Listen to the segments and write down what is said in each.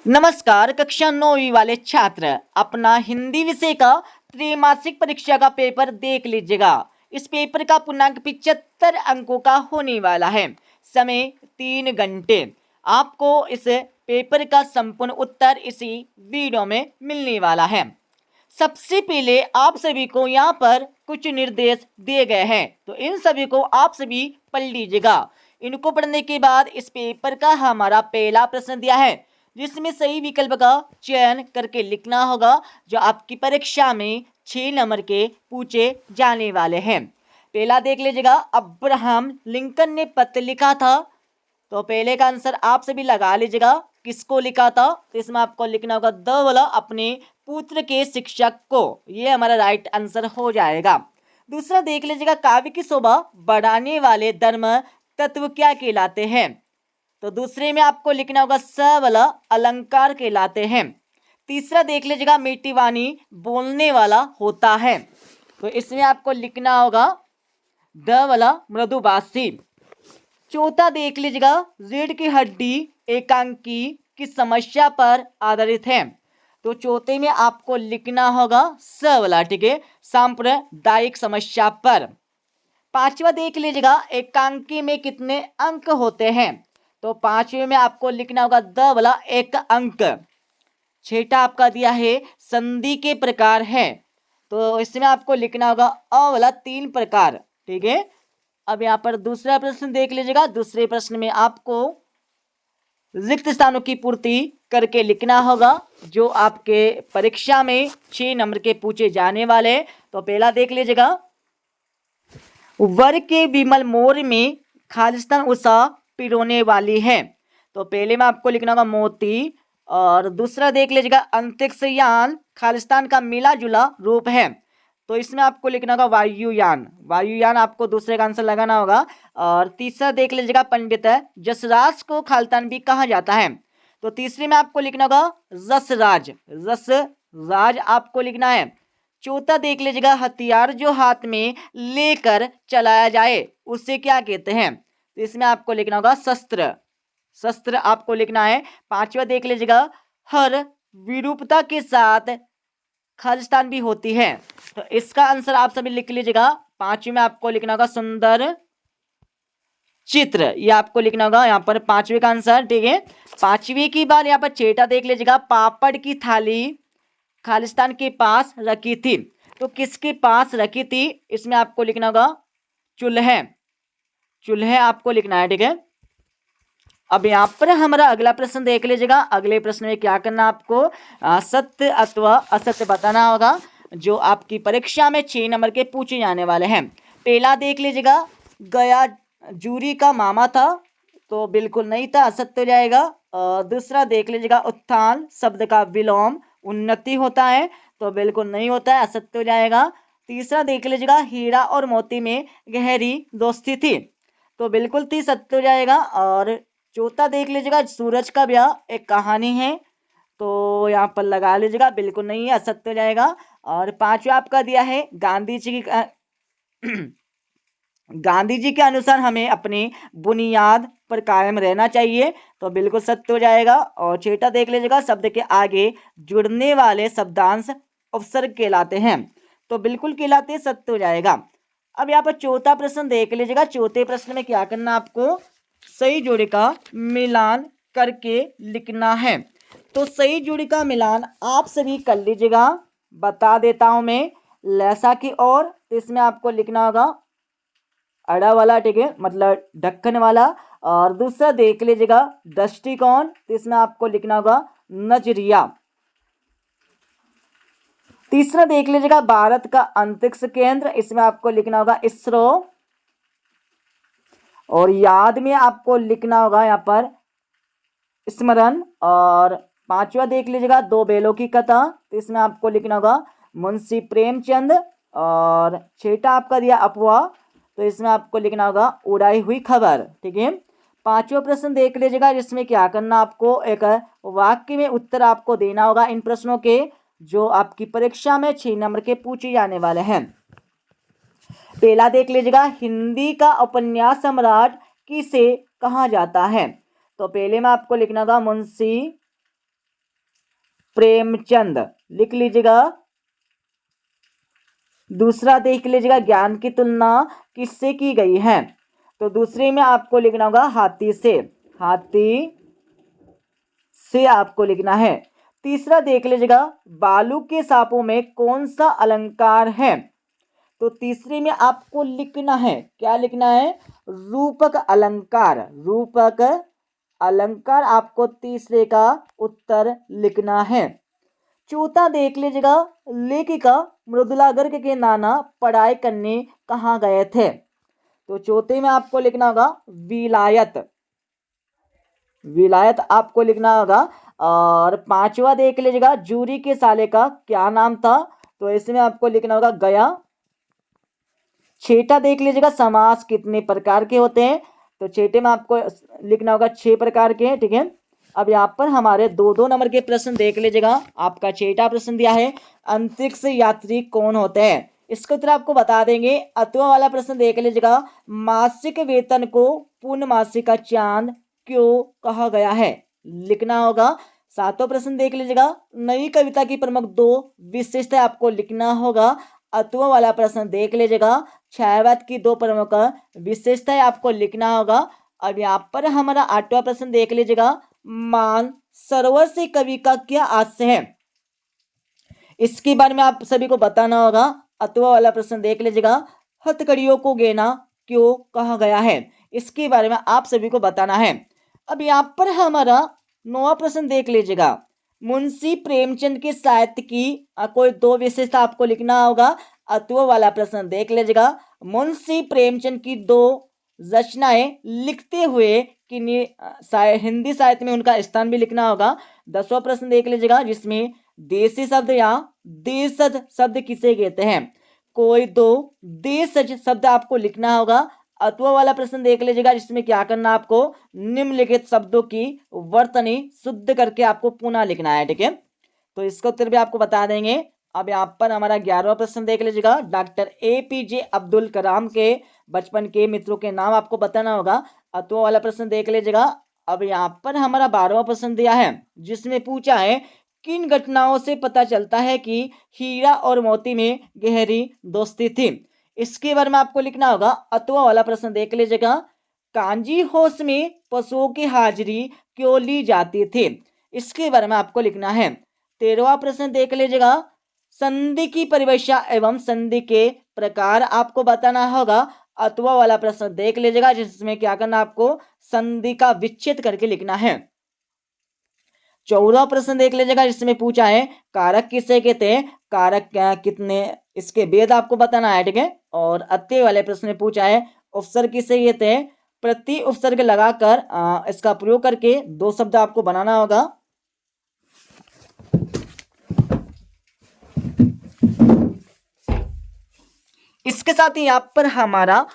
नमस्कार कक्षा 9वीं वाले छात्र अपना हिंदी विषय का त्रैमासिक परीक्षा का पेपर देख लीजिएगा। इस पेपर का पूर्णांक 75 अंकों का होने वाला है। समय 3 घंटे। आपको इस पेपर का संपूर्ण उत्तर इसी वीडियो में मिलने वाला है। सबसे पहले आप सभी को यहाँ पर कुछ निर्देश दिए गए हैं, तो इन सभी को आप सभी पढ़ लीजिएगा। इनको पढ़ने के बाद इस पेपर का हमारा पहला प्रश्न दिया है, जिसमें सही विकल्प का चयन करके लिखना होगा, जो आपकी परीक्षा में 6 नंबर के पूछे जाने वाले हैं। पहला देख लीजिएगा, अब्राहम लिंकन ने पत्र लिखा था। तो पहले का आंसर आप सभी लगा लीजिएगा, किसको लिखा था। तो इसमें आपको लिखना होगा द वाला अपने पुत्र के शिक्षक को। ये हमारा राइट आंसर हो जाएगा। दूसरा देख लीजिएगा, काव्य की शोभा बढ़ाने वाले धर्म तत्व क्या कहलाते हैं। तो दूसरे में आपको लिखना होगा स वाला अलंकार कहलाते हैं। तीसरा देख लीजिएगा, मीठी वाणी बोलने वाला होता है। तो इसमें आपको लिखना होगा द वाला मृदुभाषी। चौथा देख लीजिएगा, रीढ़ की हड्डी एकांकी की समस्या पर आधारित है। तो चौथे में आपको लिखना होगा स वाला, ठीक है, सांप्रदायिक समस्या पर। पांचवा देख लीजिएगा, एकांकी में कितने अंक होते हैं। तो पांचवे में आपको लिखना होगा द वाला 1 अंक। छठा आपका दिया है संधि के प्रकार है। तो इसमें आपको लिखना होगा अ वाला 3 प्रकार, ठीक है। अब यहाँ पर दूसरा प्रश्न देख लीजिएगा। दूसरे प्रश्न में आपको रिक्त स्थानों की पूर्ति करके लिखना होगा, जो आपके परीक्षा में 6 नंबर के पूछे जाने वाले। तो पहला देख लीजिएगा, वर के विमल मोर में खालिस्तान उषा पिरोने वाली है। तो पहले में आपको लिखना होगा मोती। और दूसरा देख लीजिएगा, अंतरिक्ष यान खालिस्तान का मिला जुला रूप है। तो इसमें आपको लिखना होगा वायुयान। वायुयान आपको दूसरे का आंसर लगाना होगा। और तीसरा देख लीजिएगा, पंडित जसराज को खालिस्तान भी कहा जाता है। तो तीसरे में आपको लिखना होगा रसराज। रसराज आपको लिखना है। चौथा देख लीजिएगा, हथियार जो हाथ में लेकर चलाया जाए उसे क्या कहते हैं। तो इसमें आपको लिखना होगा शस्त्र। शस्त्र आपको लिखना है। पांचवा देख लीजिएगा, हर विरूपता के साथ खालिस्तान भी होती है। तो इसका आंसर आप सभी लिख लीजिएगा। पांचवी में आपको लिखना होगा सुंदर चित्र। ये आपको लिखना होगा यहाँ पर पांचवी का आंसर, ठीक है। पांचवी की बार यहाँ पर छठा देख लीजिएगा, पापड़ की थाली खालिस्तान के पास रखी थी। तो किसके पास रखी थी, इसमें आपको लिखना होगा चूल्हे। चूल्हे आपको लिखना है, ठीक है। अब यहाँ पर हमारा अगला प्रश्न देख लीजिएगा। अगले प्रश्न में क्या करना, आपको सत्य अथवा असत्य बताना होगा, जो आपकी परीक्षा में 6 नंबर के पूछे जाने वाले हैं। पहला देख लीजिएगा, गया जूरी का मामा था। तो बिल्कुल नहीं था, असत्य हो जाएगा। दूसरा देख लीजिएगा, उत्थान शब्द का विलोम उन्नति होता है। तो बिल्कुल नहीं होता है, असत्य हो जाएगा। तीसरा देख लीजिएगा, हीरा और मोती में गहरी दोस्ती थी। तो बिल्कुल थी, सत्य हो जाएगा। और चौथा देख लीजिएगा, सूरज का ब्याह एक कहानी है। तो यहाँ पर लगा लीजिएगा, बिल्कुल नहीं है, असत्य हो जाएगा। और पांचवा आपका दिया है, गांधी जी की गांधी जी के अनुसार हमें अपनी बुनियाद पर कायम रहना चाहिए। तो बिल्कुल सत्य हो जाएगा। और छठा देख लीजिएगा, शब्द के आगे जुड़ने वाले शब्दांश उपसर्ग कहलाते हैं। तो बिल्कुल कहलाते, सत्य हो जाएगा। अब यहाँ पर चौथा प्रश्न देख लीजिएगा। चौथे प्रश्न में क्या करना, आपको सही जोड़ी का मिलान करके लिखना है। तो सही जोड़ी का मिलान आप सभी कर लीजिएगा। बता देता हूं मैं, लैसा की ओर। तो इसमें आपको लिखना होगा अड़ा वाला, ठीक है, मतलब ढक्कन वाला। और दूसरा देख लीजिएगा, दृष्टिकोण। तो इसमें आपको लिखना होगा नजरिया। तीसरा देख लीजिएगा, भारत का अंतरिक्ष केंद्र। इसमें आपको लिखना होगा इसरो। और याद में आपको लिखना होगा यहाँ पर स्मरण। और पांचवा देख लीजिएगा, दो बेलों की कथा। तो इसमें आपको लिखना होगा मुंशी प्रेमचंद। और छठा आपका दिया अफवाह। तो इसमें आपको लिखना होगा उड़ाई हुई खबर, ठीक है। पांचवा प्रश्न देख लीजिएगा, जिसमें क्या करना, आपको एक वाक्य में उत्तर आपको देना होगा इन प्रश्नों के, जो आपकी परीक्षा में 6 नंबर के पूछे जाने वाले हैं। पहला देख लीजिएगा, हिंदी का उपन्यास सम्राट किसे कहा जाता है। तो पहले में आपको लिखना होगा मुंशी प्रेमचंद लिख लीजिएगा। दूसरा देख लीजिएगा, ज्ञान की तुलना किससे की गई है? तो दूसरे में आपको लिखना होगा हाथी से, हाथी से आपको लिखना है। तीसरा देख लीजिएगा, बालू के सांपों में कौन सा अलंकार है? तो तीसरे में आपको लिखना है, क्या लिखना है? रूपक अलंकार, रूपक अलंकार आपको तीसरे का उत्तर लिखना है। चौथा देख लीजिएगा, लेखिका मृदुला गर्ग के नाना पढ़ाई करने कहाँ गए थे? तो चौथे में आपको लिखना होगा विलायत, विलायत आपको लिखना होगा। और पांचवा देख लीजिएगा, जूरी के साले का क्या नाम था? तो इसमें आपको लिखना होगा गया। छठा देख लीजिएगा, समास कितने प्रकार के होते हैं? तो छठे में आपको लिखना होगा 6 प्रकार के, ठीक है। अब यहाँ पर हमारे 2-2 नंबर के प्रश्न देख लीजिएगा। आपका छठा प्रश्न दिया है, अंतरिक्ष यात्री कौन होते हैं? इसका उत्तर आपको बता देंगे। अथवा वाला प्रश्न देख लीजिएगा, मासिक वेतन को पूर्णमासिक का चांद क्यों कहा गया है? लिखना होगा। सातवां प्रश्न देख लीजिएगा, नई कविता की प्रमुख 2 विशेषताएं आपको लिखना होगा। अथवा वाला प्रश्न देख लीजिएगा, छायावाद की 2 प्रमुख विशेषताएं आपको लिखना होगा। अब यहाँ पर हमारा 8वां प्रश्न देख लीजिएगा, मान सरोवर से कवि का क्या आशय है? इसके बारे में आप सभी को बताना होगा। अथवा वाला प्रश्न देख लीजिएगा, हथकड़ियों को गेना क्यों कहा गया है? इसके बारे में आप सभी को बताना है। अब यहाँ पर हमारा 9वां प्रश्न देख लीजिएगा, मुंशी प्रेमचंद के साहित्य की कोई 2 विशेषता आपको लिखना होगा। अथवा वाला प्रश्न देख लीजिएगा, मुंशी प्रेमचंद की 2 रचनाएं लिखते हुए कि हिंदी साहित्य में उनका स्थान भी लिखना होगा। 10वां प्रश्न देख लीजिएगा, जिसमें देशी शब्द या देशज शब्द किसे कहते हैं? कोई 2 देशज शब्द आपको लिखना होगा। अथवा वाला प्रश्न देख लीजिएगा, जिसमें क्या करना, आपको निम्नलिखित शब्दों की वर्तनी शुद्ध करके आपको पुनः लिखना है, ठीक है। तो इसका उत्तर भी आपको बता देंगे। अब यहाँ पर हमारा 11वां प्रश्न देख लीजिएगा, डॉक्टर APJ अब्दुल कलाम के बचपन के मित्रों के नाम आपको बताना होगा। अथवा वाला प्रश्न देख लीजिएगा। अब यहाँ पर हमारा 12वां प्रश्न दिया है, जिसमें पूछा है, किन घटनाओं से पता चलता है कि हीरा और मोती में गहरी दोस्ती थी? इसके बारे में आपको लिखना होगा। अथवा वाला प्रश्न देख लीजिएगा, कांजी होश में पशुओं की हाजिरी क्यों ली जाती थी? इसके बारे में आपको लिखना है। 13वां प्रश्न देख लीजिएगा, संधि की परिभाषा एवं संधि के प्रकार आपको बताना होगा। अथवा वाला प्रश्न देख लीजिएगा, जिसमें क्या करना, आपको संधि का विच्छेद करके लिखना है। 14वां प्रश्न देख लीजिएगा, जिसमें पूछा है, कारक किसे कहते हैं? कारक क्या कितने, इसके भेद आपको बताना है, ठीक है। और अत्यय वाले प्रश्न में पूछा है, उपसर्ग किसे कहते हैं? प्रति उपसर्ग लगाकर इसका प्रयोग करके 2 शब्द आपको बनाना होगा। इसके साथ ही यहाँ पर हमारा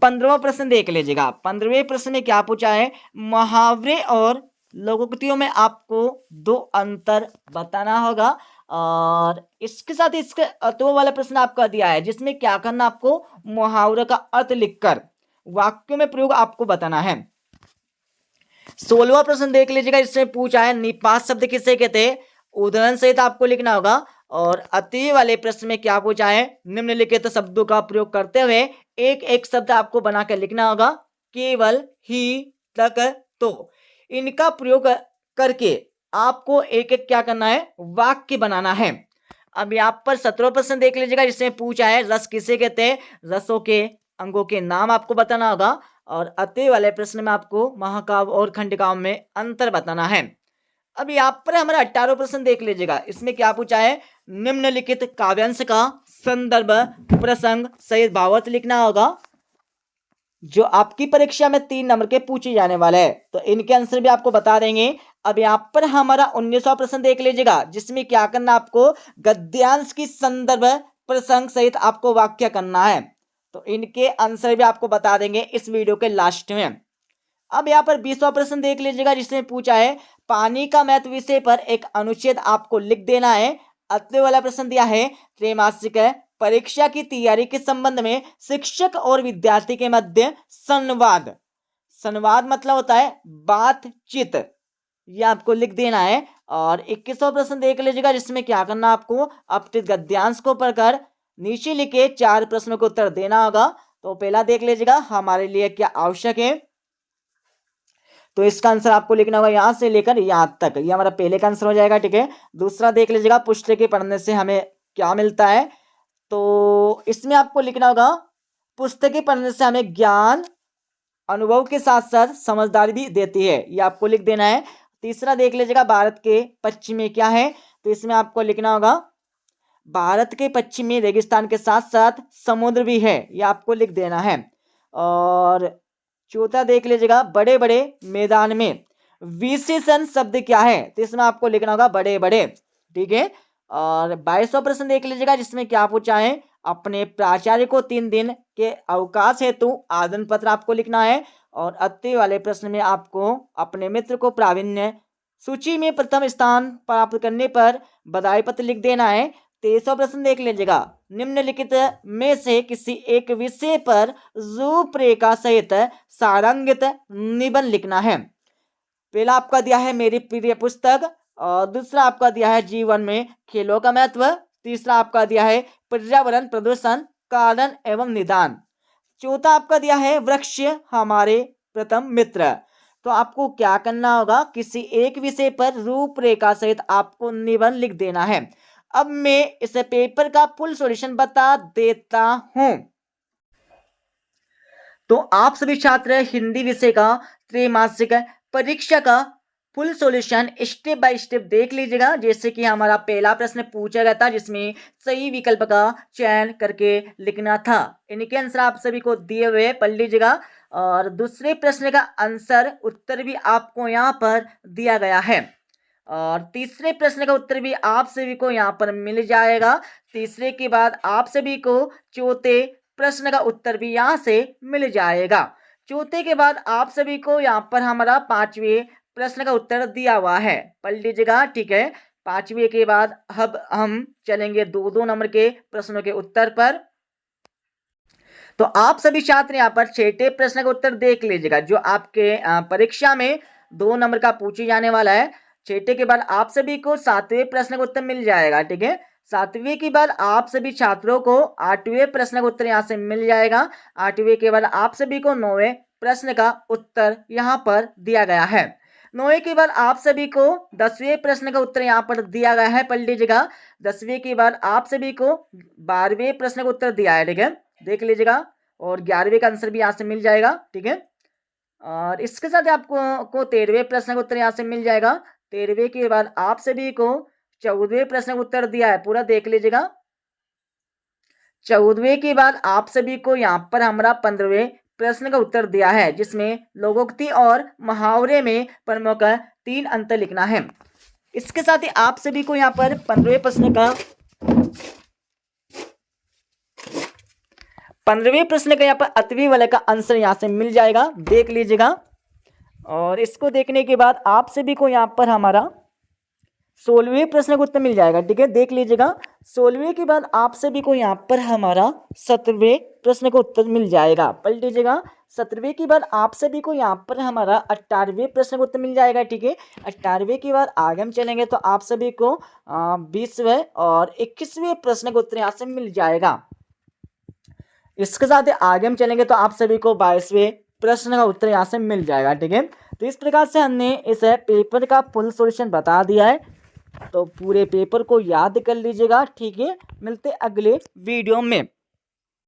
15वां प्रश्न देख लीजिएगा। 15वें प्रश्न में क्या पूछा है, मुहावरे और लोकोक्तियों में आपको 2 अंतर बताना होगा। और इसके साथ ही इसके अथवा वाला प्रश्न आपका दिया है, जिसमें क्या करना, आपको मुहावरे का अर्थ लिखकर वाक्यों में प्रयोग आपको बताना है। 16वां प्रश्न देख लीजिएगा, जिसमें पूछा है, निपात शब्द किसे कहते हैं? उदाहरण सहित आपको लिखना होगा। और अति वाले प्रश्न में क्या पूछा है, निम्नलिखित शब्दों का प्रयोग करते हुए एक एक शब्द आपको बनाकर लिखना होगा। केवल, ही, तक, तो, इनका प्रयोग करके आपको एक एक क्या करना है, वाक्य बनाना है। अब यहाँ पर 17वां प्रश्न देख लीजिएगा, जिसमें पूछा है, रस किसे कहते हैं? रसों के अंगों के नाम आपको बताना होगा। और अति वाले प्रश्न में आपको महाकाव्य और खंडकाव्य में अंतर बताना है। अब यहाँ पर हमारा 18वां प्रश्न देख लीजिएगा, इसमें क्या पूछा है, निम्नलिखित काव्यांश का संदर्भ प्रसंग सहित भावार्थ लिखना होगा, जो आपकी परीक्षा में 3 नंबर के पूछे जाने वाले हैं। तो इनके आंसर भी आपको बता देंगे। अब यहाँ पर हमारा 19वां प्रश्न देख लीजिएगा, जिसमें क्या करना, आपको गद्यांश की संदर्भ प्रसंग सहित आपको वाक्य करना है। तो इनके आंसर भी आपको बता देंगे इस वीडियो के लास्ट में। अब यहाँ पर 20वां प्रश्न देख लीजिएगा, जिसमें पूछा है, पानी का महत्व विषय पर एक अनुच्छेद आपको लिख देना है। अगले वाला प्रश्न दिया है, त्रैमासिक परीक्षा की तैयारी के संबंध में शिक्षक और विद्यार्थी के मध्य संवाद, संवाद मतलब होता है बातचीत, ये आपको लिख देना है। और 21वां प्रश्न देख लीजिएगा, जिसमें क्या करना आपको अपठित गद्यांश को पढ़कर नीचे लिखे 4 प्रश्नों को उत्तर देना होगा। तो पहला देख लीजिएगा, हमारे लिए क्या आवश्यक है। तो इसका आंसर आपको लिखना होगा यहाँ से लेकर यहाँ तक, ये हमारा पहले का आंसर हो जाएगा। ठीक है, दूसरा देख लीजिएगा, पुस्तकें पढ़ने से हमें क्या मिलता है। तो इसमें आपको लिखना होगा, पुस्तकें पढ़ने से हमें ज्ञान, अनुभव के साथ साथ समझदारी भी देती है, ये आपको लिख देना है। तीसरा देख लीजिएगा, भारत के पश्चिम में क्या है। तो इसमें आपको लिखना होगा, भारत के पश्चिम में रेगिस्तान के साथ साथ समुद्र भी है, ये आपको लिख देना है। और चौथा देख लीजिएगा, बड़े बड़े मैदान में विशेषण शब्द क्या है। तो इसमें आपको लिखना होगा बड़े बड़े। ठीक है, और 22वां प्रश्न देख लीजिएगा, जिसमें क्या पूछा है, अपने प्राचार्य को 3 दिन के अवकाश हेतु आवेदन पत्र आपको लिखना है। और अति वाले प्रश्न में आपको अपने मित्र को प्रावीण्य सूची में प्रथम स्थान प्राप्त करने पर बधाई पत्र लिख देना है। 23वां प्रश्न देख लीजिएगा, निम्नलिखित में से किसी एक विषय पर रूपरेखा सहित सारंगित निबंध लिखना है। पहला आपका दिया है मेरी प्रिय पुस्तक, और दूसरा आपका दिया है जीवन में खेलों का महत्व, तीसरा आपका दिया है पर्यावरण प्रदूषण कारण एवं निदान, चौथा आपका दिया है वृक्ष हमारे प्रथम मित्र। तो आपको क्या करना होगा, किसी एक विषय पर रूपरेखा सहित आपको निबंध लिख देना है। अब मैं इस पेपर का फुल सॉल्यूशन बता देता हूं। तो आप सभी छात्र हिंदी विषय का त्रैमासिक परीक्षा का full solution step by step देख लीजिएगा। जैसे कि हमारा पहला प्रश्न पूछा गया था, जिसमें सही विकल्प का चयन करके लिखना था। इनके आंसर आप सभी को दिए हुए पढ़ लीजिएगा। और दूसरे प्रश्न का आंसर उत्तर भी आपको यहाँ पर दिया गया है, और तीसरे प्रश्न का उत्तर भी आप सभी को यहाँ पर मिल जाएगा। तीसरे के बाद आप सभी को चौथे प्रश्न का उत्तर भी यहाँ से मिल जाएगा। चौथे के बाद आप सभी को यहाँ पर हमारा 5वें प्रश्न का उत्तर दिया हुआ है, पढ़ लीजिएगा। ठीक है, 5वें के बाद अब हम चलेंगे 2-2 नंबर के प्रश्नों के उत्तर पर। तो आप सभी छात्र यहाँ पर 6ठे प्रश्न का उत्तर देख लीजिएगा, जो आपके परीक्षा में 2 नंबर का पूछे जाने वाला है। 6ठे के बाद आप सभी को 7वें प्रश्न का उत्तर मिल जाएगा। ठीक है, 7वें के बाद आप सभी छात्रों को 8वें प्रश्न का उत्तर यहाँ से मिल जाएगा। 8वें के बाद आप सभी को 9वें प्रश्न का उत्तर यहाँ पर दिया गया है। 9वें के बाद आप सभी को 10वें प्रश्न का उत्तर यहाँ पर दिया गया है, पढ़ लीजिएगा। 10वें के बाद आप सभी को 12वें प्रश्न का उत्तर दिया है। ठीक है, देख लीजिएगा। और 11वें का आंसर भी यहाँ से मिल जाएगा। ठीक है, और इसके साथ आपको 13वें प्रश्न का उत्तर यहाँ से मिल जाएगा। 13वें के बाद आप सभी को 14वें प्रश्न का उत्तर दिया है, पूरा देख लीजिएगा। 14वें के बाद आप सभी को यहाँ पर हमारा 15वें प्रश्न का उत्तर दिया है, जिसमें लोकोक्ति और मुहावरे में प्रमुख 3 अंतर लिखना है। इसके साथ ही आप सभी को यहाँ पर 15वें प्रश्न का यहाँ पर अतवी वाले का आंसर यहाँ से मिल जाएगा, देख लीजिएगा। और इसको देखने के बाद आप सभी को यहाँ पर हमारा 16वें प्रश्न का उत्तर मिल जाएगा। ठीक है, देख लीजिएगा। 16वें के बाद आप सभी को यहाँ पर हमारा 17वें प्रश्न का उत्तर मिल जाएगा, पलट लीजिएगा। 17वें के बाद आप सभी को यहाँ पर हमारा 18वें प्रश्न का उत्तर मिल जाएगा। ठीक है, 18वें के बाद आगे हम चलेंगे तो आप सभी को 20वें और 21वें प्रश्न का उत्तर यहाँ से मिल जाएगा। इसके साथ आगे हम चलेंगे तो आप सभी को 22वें प्रश्न का उत्तर यहाँ से मिल जाएगा। ठीक है, तो इस प्रकार से हमने इस पेपर का फुल सॉल्यूशन बता दिया है, तो पूरे पेपर को याद कर लीजिएगा। ठीक है, मिलते अगले वीडियो में।